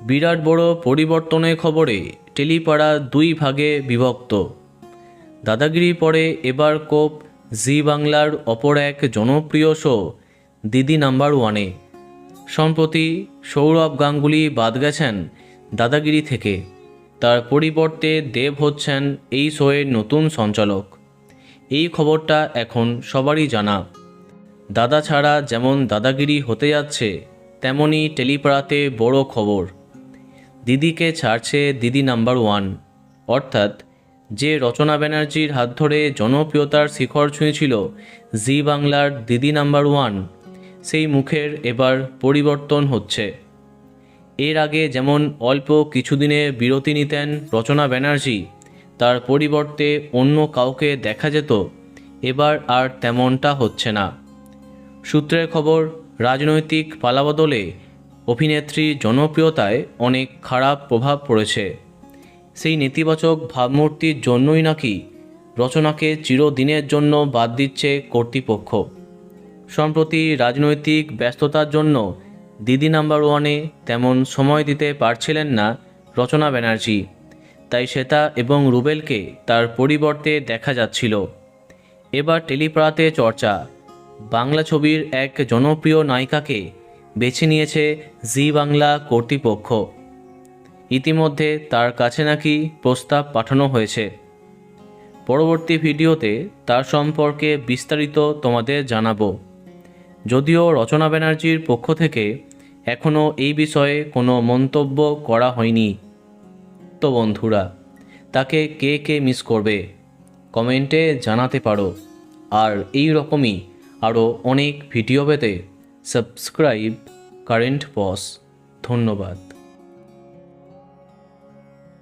বিরাট বড় পরিবর্তনের খবরে টেলিপাড়া দুই ভাগে বিভক্ত। দাদাগিরি পরে এবার কোপ জি বাংলার অপর এক জনপ্রিয় শো দিদি নাম্বার ওয়ানে। সম্প্রতি সৌরভ গাঙ্গুলি বাদ গেছেন দাদাগিরি থেকে, তার পরিবর্তে দেব হচ্ছেন এই শোয়ের নতুন সঞ্চালক। এই খবরটা এখন সবারই জানা। দাদা ছাড়া যেমন দাদাগিরি হতে যাচ্ছে, তেমনই টেলিপাড়াতে বড় খবর, দিদিকে ছাড়ছে দিদি নাম্বার ওয়ান। অর্থাৎ যে রচনা ব্যানার্জির হাত ধরে জনপ্রিয়তার শিখর ছুঁয়েছিল জি বাংলার দিদি নাম্বার ওয়ান, সেই মুখের এবার পরিবর্তন হচ্ছে। এর আগে যেমন অল্প কিছুদিনে বিরতি নিতেন রচনা ব্যানার্জি, তার পরিবর্তে অন্য কাউকে দেখা যেত, এবার আর তেমনটা হচ্ছে না। সূত্রের খবর, রাজনৈতিক পালাবদলে অভিনেত্রীর জনপ্রিয়তায় অনেক খারাপ প্রভাব পড়েছে। সেই নেতিবাচক ভাবমূর্তির জন্যই নাকি রচনাকে চিরদিনের জন্য বাদ দিচ্ছে কর্তৃপক্ষ। সম্প্রতি রাজনৈতিক ব্যস্ততার জন্য দিদি নাম্বার ওয়ানে তেমন সময় দিতে পারছিলেন না রচনা ব্যানার্জি, তাই শ্বেতা এবং রুবেলকে তার পরিবর্তে দেখা যাচ্ছিল। এবার টেলিপাড়াতে চর্চা, বাংলা ছবির এক জনপ্রিয় নায়িকাকে বেছে নিয়েছে জি বাংলা কর্তৃপক্ষ। ইতিমধ্যে তার কাছে নাকি প্রস্তাব পাঠানো হয়েছে। পরবর্তী ভিডিওতে তার সম্পর্কে বিস্তারিত তোমাদের জানাবো। যদিও রচনা ব্যানার্জির পক্ষ থেকে এখনও এই বিষয়ে কোনো মন্তব্য করা হয়নি। তো বন্ধুরা, তাকে কে কে মিস করবে কমেন্টে জানাতে পারো। আর এই রকমই আরও অনেক ভিডিও পেতে সাবস্ক্রাইব কারেন্ট বস। ধন্যবাদ।